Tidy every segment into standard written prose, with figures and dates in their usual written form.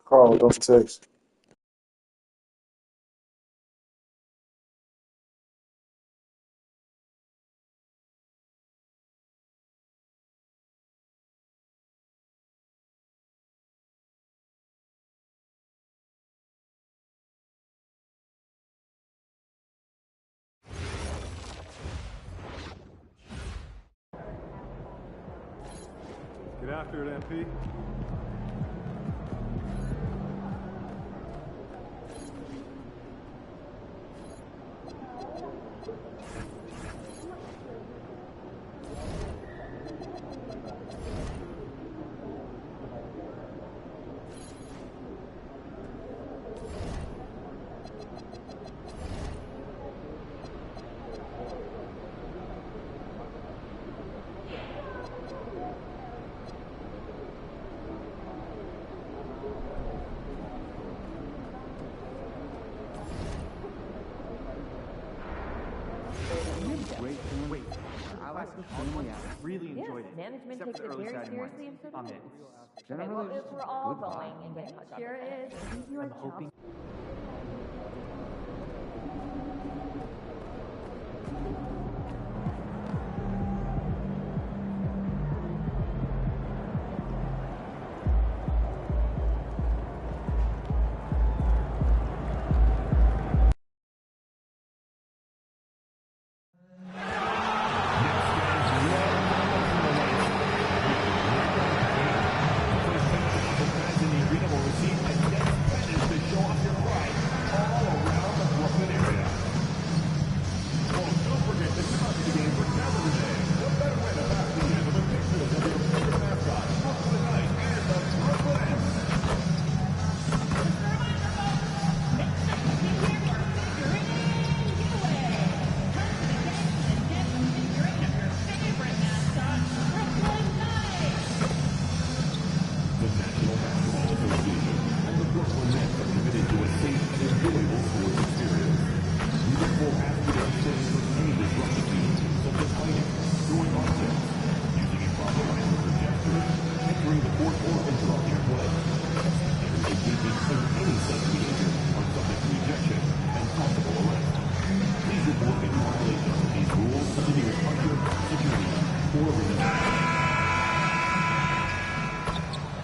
Carl, don't text. Get after it, MP. Really enjoyed it. Management Except takes for the it early very side seriously ones. and so On do it. we. Generally, Well, just if we're all good going vibe. and getting touched on. Here is. I'm hoping.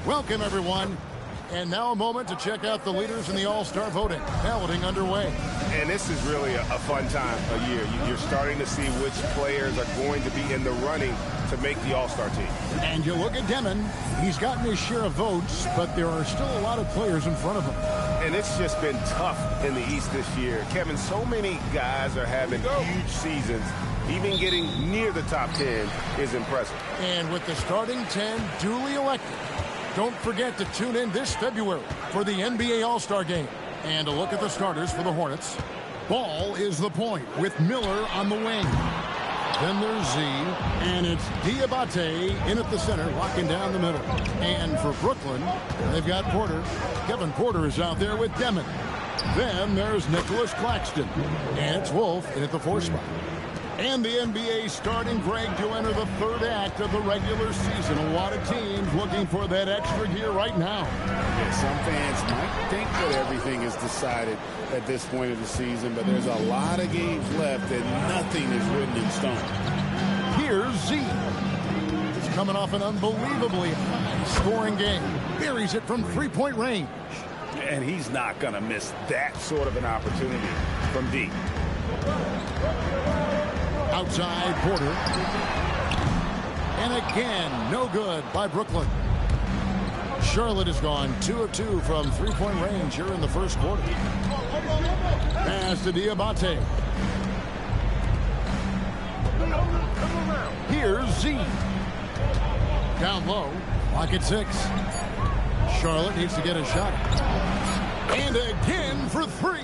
Welcome, everyone. And now a moment to check out the leaders in the All-Star voting. Balloting underway. And this is really a fun time of year. You're starting to see which players are going to be in the running to make the All-Star team. And you look at Demon. He's gotten his share of votes, but there are still a lot of players in front of him. And it's just been tough in the East this year. Kevin, so many guys are having huge seasons. Even getting near the top 10 is impressive. And with the starting 10 duly elected, don't forget to tune in this February for the NBA All-Star Game. And a look at the starters for the Hornets. Ball is the point with Miller on the wing. Then there's Z, and it's Diabate in at the center, locking down the middle. And for Brooklyn, they've got Porter. Kevin Porter is out there with Demon. Then there's Nicholas Claxton. And it's Wolf in at the 4 spot. And the NBA starting Greg to enter the third act of the regular season. A lot of teams looking for that extra gear right now. Yeah, some fans might think that everything is decided at this point of the season, but there's a lot of games left and nothing is written in stone. Here's Z. He's coming off an unbelievably high-scoring game. Buries it from three-point range. And he's not going to miss that sort of an opportunity from deep. Outside Porter. And again, no good by Brooklyn. Charlotte has gone 2 of 2 from three-point range here in the first quarter. Pass to Diabate. Here's Z. Down low. Lock at 6. Charlotte needs to get a shot. And again for 3.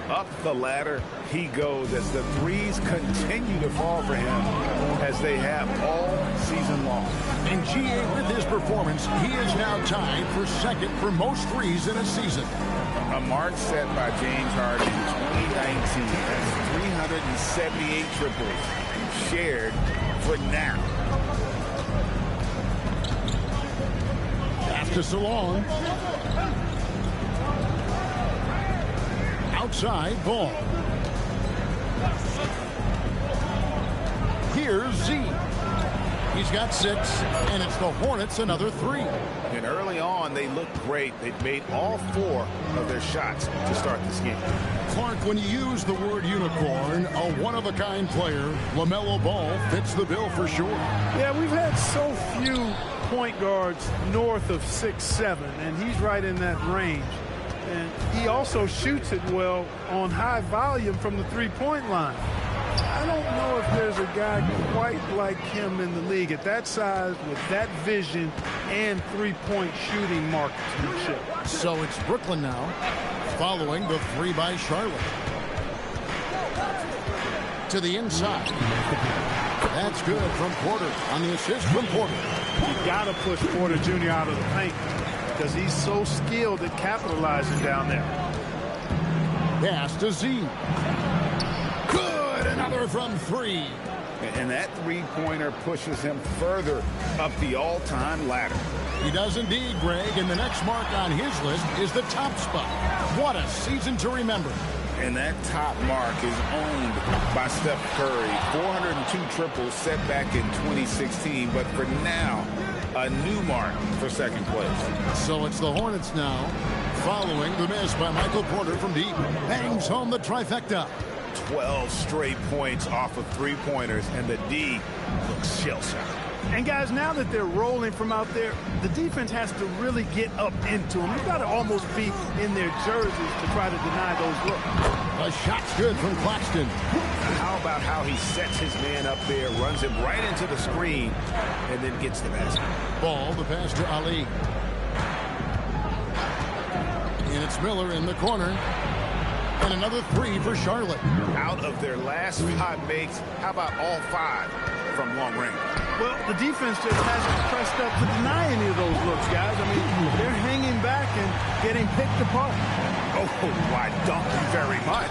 Up the ladder he goes as the threes continue to fall for him as they have all season long. And GA, with his performance, he is now tied for second for most threes in a season. A mark set by James Harden in 2019. That's 378 triples shared for now. to Salon. Outside ball. Here's Z. He's got 6, and it's the Hornets another 3. And early on, they looked great. They'd made all 4 of their shots to start this game. Clark, when you use the word unicorn, a one-of-a-kind player, LaMelo Ball fits the bill for sure. Yeah, we've had so few point guards north of 6'7", and he's right in that range. And he also shoots it well on high volume from the three-point line. I don't know if there's a guy quite like him in the league at that size with that vision and three-point shooting marksmanship. So it's Brooklyn now, following the 3 by Charlotte. To the inside. That's good from Porter on the assist from Porter. You got to push Porter Jr. out of the paint because he's so skilled at capitalizing down there. Pass to Z. Good, another from 3. And that three-pointer pushes him further up the all-time ladder. He does indeed, Greg, and the next mark on his list is the top spot. What a season to remember. And that top mark is owned by Steph Curry. 402 triples set back in 2016, but for now, a new mark for second place. So it's the Hornets now, following the miss by Michael Porter from deep. Bangs home the trifecta. 12 straight points off of three-pointers, and the D looks shell-shocked. And guys, now that they're rolling from out there, the defense has to really get up into them. You've got to almost be in their jerseys to try to deny those looks. A shot's good from Claxton. How about how he sets his man up there, runs him right into the screen, and then gets the basket? Ball, the pass to Ali. And it's Miller in the corner. And another 3 for Charlotte. Out of their last 5 makes, how about all 5 from long range? Well, the defense just hasn't pressed up to deny any of those looks, guys. I mean, they're hanging back and getting picked apart. Oh, why, don't you very much.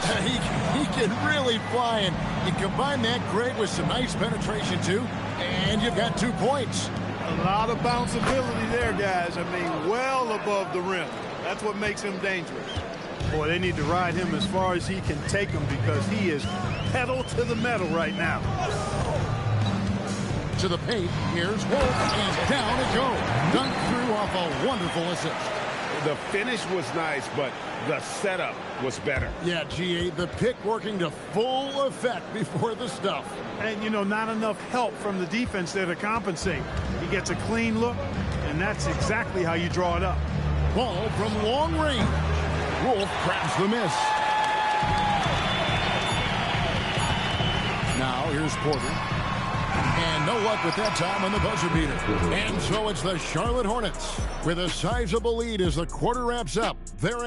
He can really fly, and you combine that, Greg, with some nice penetration, too, and you've got 2 points. A lot of bounceability there, guys. I mean, well above the rim. That's what makes him dangerous. Boy, they need to ride him as far as he can take them because he is pedal to the metal right now. To the paint, here's Wolf, and down it goes. Dunked through off a wonderful assist. The finish was nice, but the setup was better. Yeah, GA, the pick working to full effect before the stuff. And, you know, not enough help from the defense there to compensate. He gets a clean look, and that's exactly how you draw it up. Ball from long range. Wolf grabs the miss. Now here's Porter. And no luck with that time on the buzzer beater. And so it's the Charlotte Hornets with a sizable lead as the quarter wraps up. They're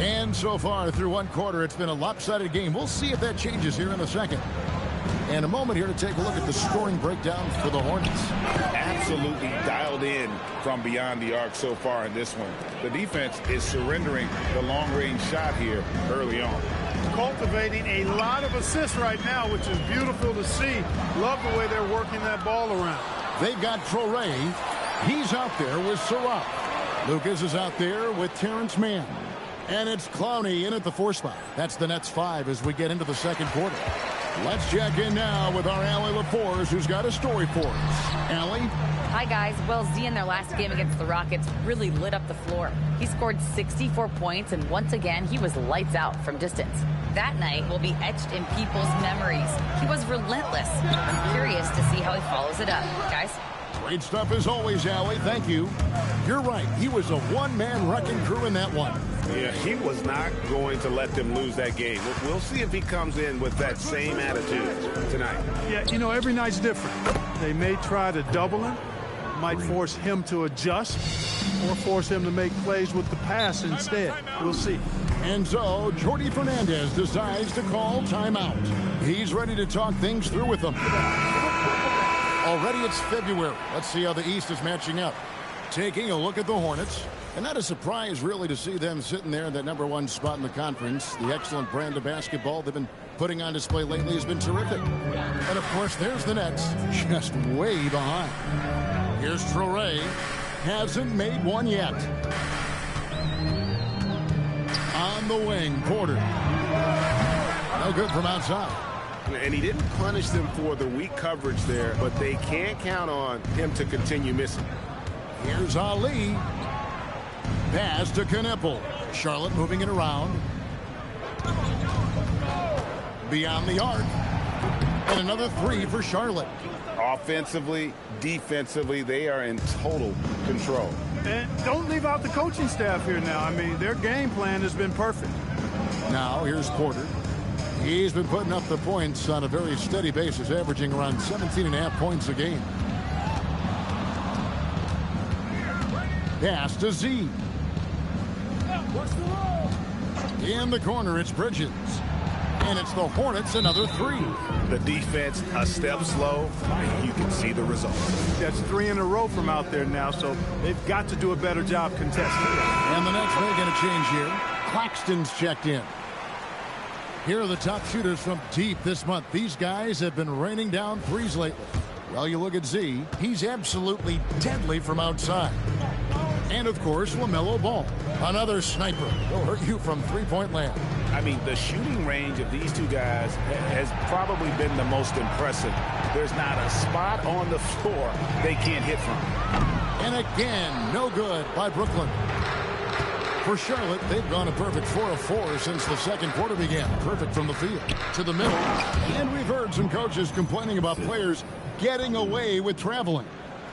and so far through one quarter, it's been a lopsided game. We'll see if that changes here in a second. And a moment here to take a look at the scoring breakdown for the Hornets. Absolutely dialed in from beyond the arc so far in this one. The defense is surrendering the long-range shot here early on. Cultivating a lot of assists right now, which is beautiful to see. Love the way they're working that ball around. They've got Traoré. He's out there with Sarab. Lucas is out there with Terrence Mann. And it's Clowney in at the 4 spot. That's the Nets 5 as we get into the second quarter. Let's check in now with our Allie LaForce, who's got a story for us. Allie? Hi, guys. Well, Z in their last game against the Rockets really lit up the floor. He scored 64 points, and once again, he was lights out from distance. That night will be etched in people's memories. He was relentless. I'm curious to see how he follows it up. Guys? Great stuff as always, Allie. Thank you. You're right. He was a one-man wrecking crew in that one. Yeah, he was not going to let them lose that game. We'll see if he comes in with that same attitude tonight. Yeah, you know, every night's different. They may try to double him, might force him to adjust, or force him to make plays with the pass instead. We'll see. And so, Jordi Fernandez decides to call timeout. He's ready to talk things through with them. Already it's February. Let's see how the East is matching up. Taking a look at the Hornets. And not a surprise, really, to see them sitting there in that #1 spot in the conference. The excellent brand of basketball they've been putting on display lately has been terrific. And, of course, there's the Nets, just way behind. Here's Traore. Hasn't made one yet. On the wing, Porter. No good from outside. And he didn't punish them for the weak coverage there, but they can't count on him to continue missing. Here's Ali. Pass to Kneppel. Charlotte moving it around. Beyond the arc. And another three for Charlotte. Offensively, defensively, they are in total control. And don't leave out the coaching staff here now. I mean, their game plan has been perfect. Now here's Porter. He's been putting up the points on a very steady basis, averaging around 17.5 points a game. Pass to Z. In the corner, it's Bridges. And it's the Hornets, another three. The defense a step slow. You can see the results. That's 3 in a row from out there now, so they've got to do a better job contesting. And the Nets making a change here. Claxton's checked in. Here are the top shooters from deep this month. These guys have been raining down threes lately. Well, you look at Z. He's absolutely deadly from outside. And, of course, LaMelo Ball. Another sniper. He'll hurt you from three-point land. I mean, the shooting range of these two guys has probably been the most impressive. There's not a spot on the floor they can't hit from. And again, no good by Brooklyn. For Charlotte, they've gone a perfect 4 of 4 since the second quarter began. Perfect from the field to the middle. And we've heard some coaches complaining about players getting away with traveling.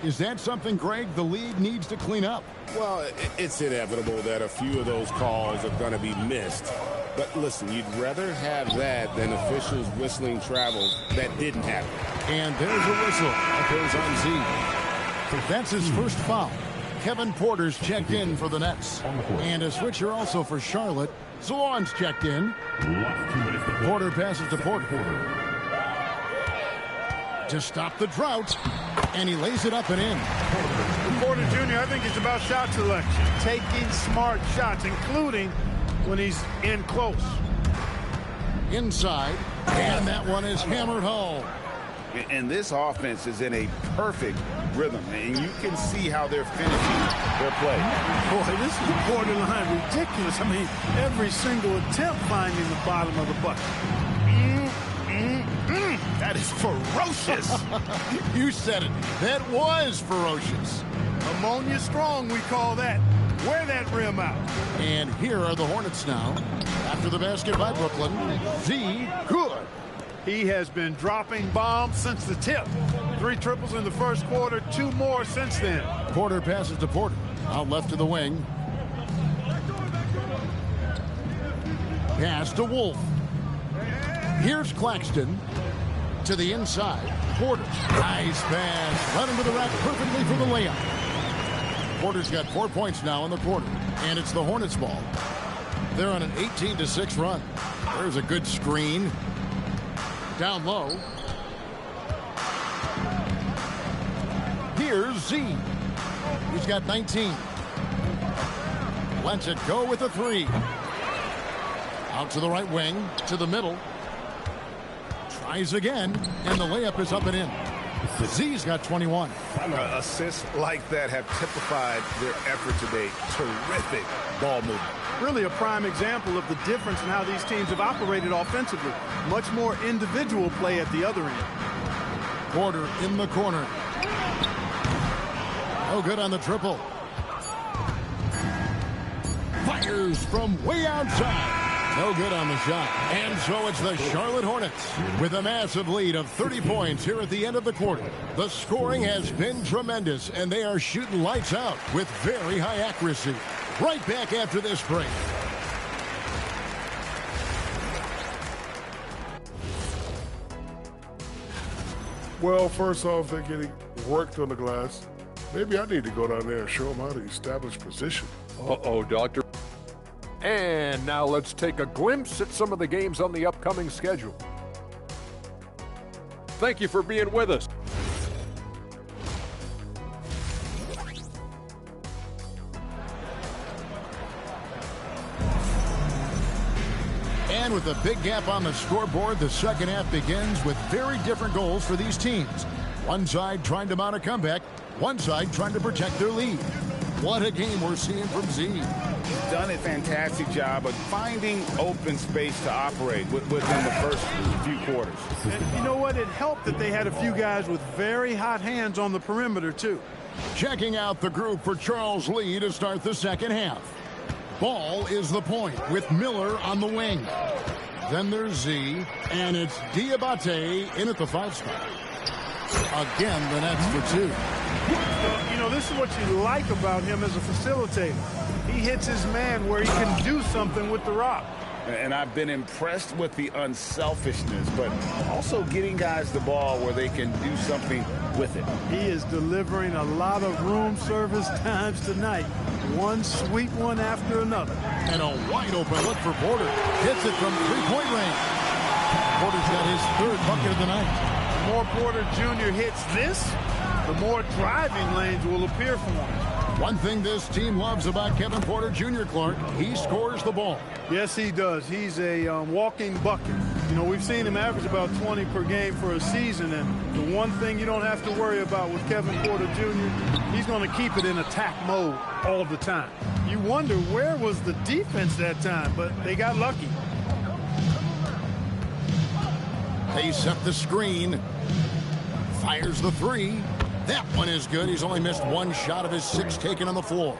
Is that something, Greg, the league needs to clean up? Well, it's inevitable that a few of those calls are going to be missed. But listen, you'd rather have that than officials whistling travel that didn't happen. And there's a whistle. That goes on Z. That's his first foul. Kevin Porter's checked in for the Nets. And a switcher also for Charlotte. Zalon's checked in. Porter passes to Porter. To stop the drought. And he lays it up and in. Porter Jr., I think it's about shot selection. Taking smart shots, including when he's in close. Inside. And that one is hammered home. And this offense is in a perfect rhythm. And you can see how they're finishing their play. Boy, this is borderline ridiculous. I mean, every single attempt finding the bottom of the bucket. That is ferocious. You said it. That was ferocious. Ammonia strong, we call that. Wear that rim out. And here are the Hornets now. After the basket by Brooklyn. Z, good. He has been dropping bombs since the tip. 3 triples in the first quarter, 2 more since then. Porter passes to Porter. Out left to the wing. Pass to Wolf. Here's Claxton. To the inside. Porter. Nice pass. Run into the rack perfectly for the layup. Porter's got 4 points now in the quarter. And it's the Hornets ball. They're on an 18-6 run. There's a good screen. Down low. Here's Z. He's got 19. Lets it go with a 3. Out to the right wing. To the middle. Tries again. And the layup is up and in. Z's got 21. Assists like that have typified their effort today. Terrific ball movement. Really a prime example of the difference in how these teams have operated offensively. Much more individual play at the other end. Porter in the corner. No good on the triple. Fires from way outside. No good on the shot. And so it's the Charlotte Hornets with a massive lead of 30 points here at the end of the quarter. The scoring has been tremendous, and they are shooting lights out with very high accuracy. Right back after this break. Well, first off, they're getting worked on the glass. Maybe I need to go down there and show them how to establish position. Uh-oh, Doctor. And now let's take a glimpse at some of the games on the upcoming schedule. Thank you for being with us. And with a big gap on the scoreboard, the second half begins with very different goals for these teams. One side trying to mount a comeback, one side trying to protect their lead. What a game we're seeing from Z. He's done a fantastic job of finding open space to operate within the first few quarters. And you know what? It helped that they had a few guys with very hot hands on the perimeter, too. Checking out the group for Charles Lee to start the second half. Ball is the point with Miller on the wing. Then there's Z, and it's Diabate in at the 5 spot. Again, the Nets for 2. You know, this is what you like about him as a facilitator. He hits his man where he can do something with the rock. And I've been impressed with the unselfishness, but also getting guys the ball where they can do something with it. He is delivering a lot of room service times tonight. One sweet one after another. And a wide open look for Porter. Hits it from 3-point range. Porter's got his 3rd bucket of the night. The more Porter Jr. hits this, the more driving lanes will appear for him. One thing this team loves about Kevin Porter Jr., Clark, he scores the ball. Yes, he does. He's a walking bucket. You know, we've seen him average about 20 per game for a season, and the one thing you don't have to worry about with Kevin Porter Jr., he's going to keep it in attack mode all the time. You wonder where was the defense that time, but they got lucky. They set the screen. Fires the 3. That one is good. He's only missed 1 shot of his 6 taken on the floor.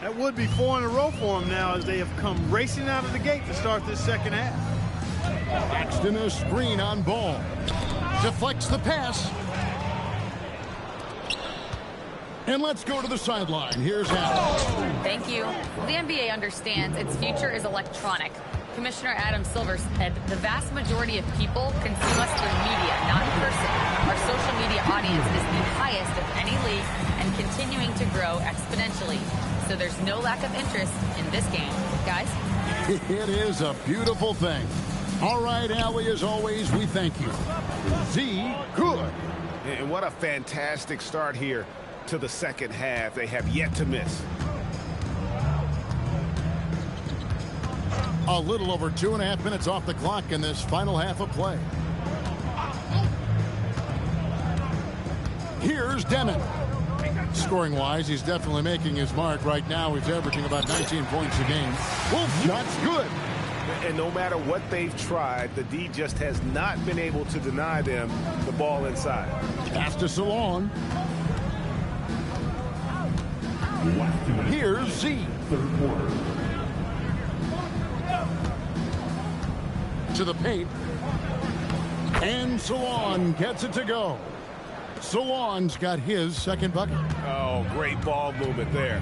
That would be 4 in a row for him now as they have come racing out of the gate to start this second half. Claxton a screen on Ball. Deflects the pass. And let's go to the sideline. Here's Al. Thank you. The NBA understands its future is electronic. Commissioner Adam Silver said the vast majority of people consume us through media, not in person. Our social media audience is the highest of any league and continuing to grow exponentially. So there's no lack of interest in this game. Guys? It is a beautiful thing. All right, Allie, as always, we thank you. Z, good. And what a fantastic start here to the second half. They have yet to miss. A little over 2.5 minutes off the clock in this final half of play. Here's Demon. Scoring-wise, he's definitely making his mark. Right now, he's averaging about 19 points a game. Wolf shot's good. And no matter what they've tried, the D just has not been able to deny them the ball inside. Pass to Salon. Here's Z. Third quarter. To the paint. And Salon gets it to go. Salon's got his 2nd bucket. Oh, great ball movement there.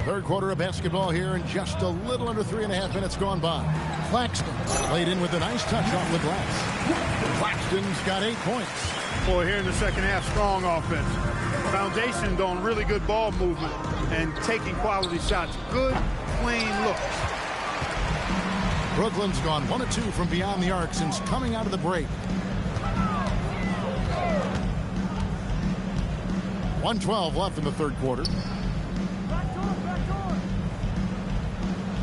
3rd quarter of basketball here, and just a little under 3.5 minutes gone by. Claxton played in with a nice touch off the glass. Claxton's got 8 points. Boy, here in the second half, strong offense. Foundation on really good ball movement and taking quality shots. Good, clean looks. Brooklyn's gone 1 of 2 from beyond the arc since coming out of the break. 1:12 left in the 3rd quarter.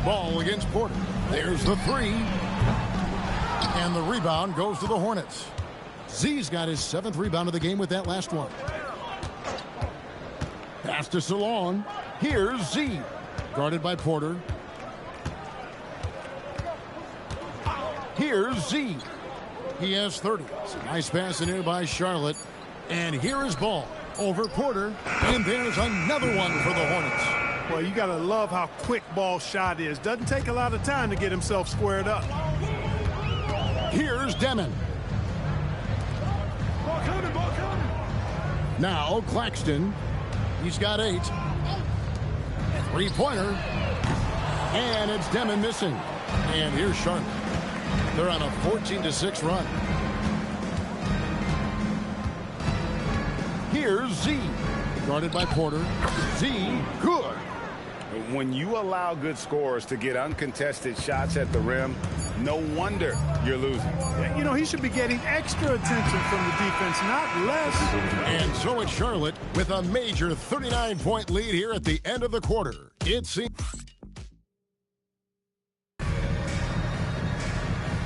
Ball against Porter. There's the 3. And the rebound goes to the Hornets. Z's got his 7th rebound of the game with that last one. Pass to Salon. Here's Z. Guarded by Porter. Here's Z. He has 30. It's a nice pass in here by Charlotte. And here is Ball over Porter. And there's another one for the Hornets. Well, you got to love how quick Ball shot is. Doesn't take a lot of time to get himself squared up. Here's Demon. Now Claxton. He's got 8. 3-pointer. And it's Demon missing. And here's Charlotte. They're on a 14-6 run. Here's Z. Guarded by Porter. Z, good. When you allow good scorers to get uncontested shots at the rim, no wonder you're losing. You know, he should be getting extra attention from the defense, not less. And so it's Charlotte with a major 39-point lead here at the end of the quarter. It's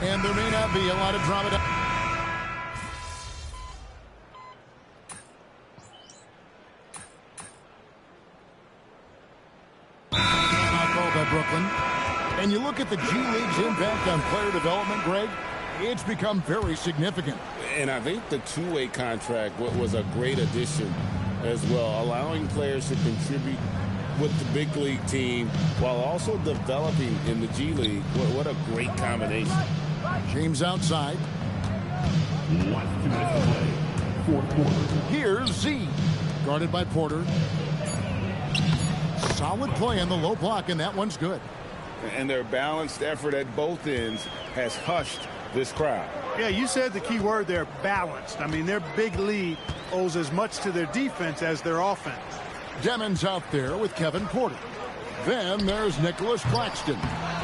And there may not be a lot of drama. Timeout called by Brooklyn. And you look at the G League's impact on player development, Greg, it's become very significant. And I think the two-way contract was a great addition as well, allowing players to contribute with the big league team while also developing in the G League. What a great combination. James outside. Here's Z. Guarded by Porter. Solid play on the low block, and that one's good. And their balanced effort at both ends has hushed this crowd. Yeah, you said the key word there, balanced. I mean, their big lead owes as much to their defense as their offense. Demon's out there with Kevin Porter. Then there's Nicholas Claxton.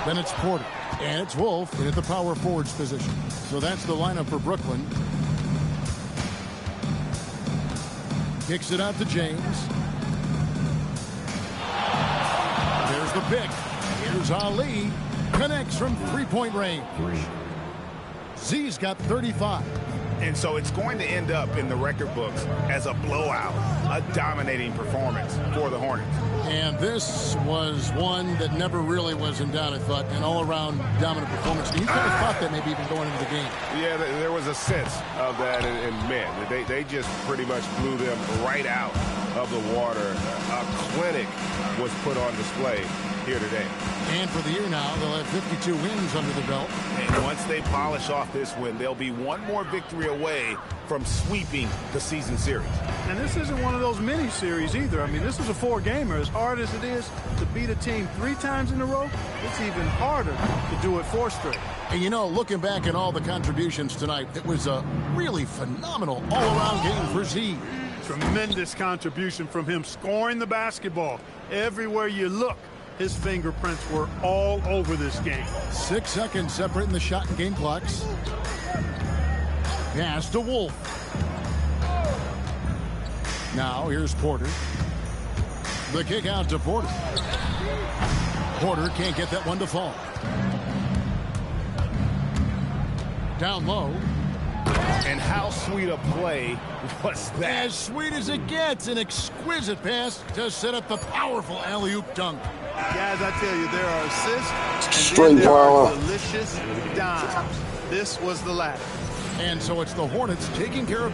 Then it's Porter. And it's Wolf in at the power forwards position. So that's the lineup for Brooklyn. Kicks it out to James. There's the pick. Here's Ali. Connects from three-point range. Z's got 35. And so it's going to end up in the record books as a blowout, a dominating performance for the Hornets. And this was one that never really was in doubt, I thought, an all-around dominant performance. And you kind of thought that maybe even going into the game. Yeah, there was a sense of that in men. They just pretty much blew them right out of the water. A clinic was put on display here today. And for the year now, they'll have 52 wins under the belt. And once they polish off this win, they'll be one more victory away from sweeping the season series. And this isn't one of those mini-series either. I mean, this is a four-gamer. As hard as it is to beat a team 3 times in a row, it's even harder to do it 4 straight. And, you know, looking back at all the contributions tonight, it was a really phenomenal all-around game for Z. Tremendous contribution from him, scoring the basketball. Everywhere you look, his fingerprints were all over this game. 6 seconds separating the shot and game clocks. Pass to Wolf. Now here's Porter. The kick out to Porter. Porter can't get that one to fall. Down low. And how sweet a play was that? As sweet as it gets, an exquisite pass to set up the powerful alley-oop dunk. Guys, I tell you, there are assists Straight and then there power. are delicious dimes. This was the latter. And so it's the Hornets taking care of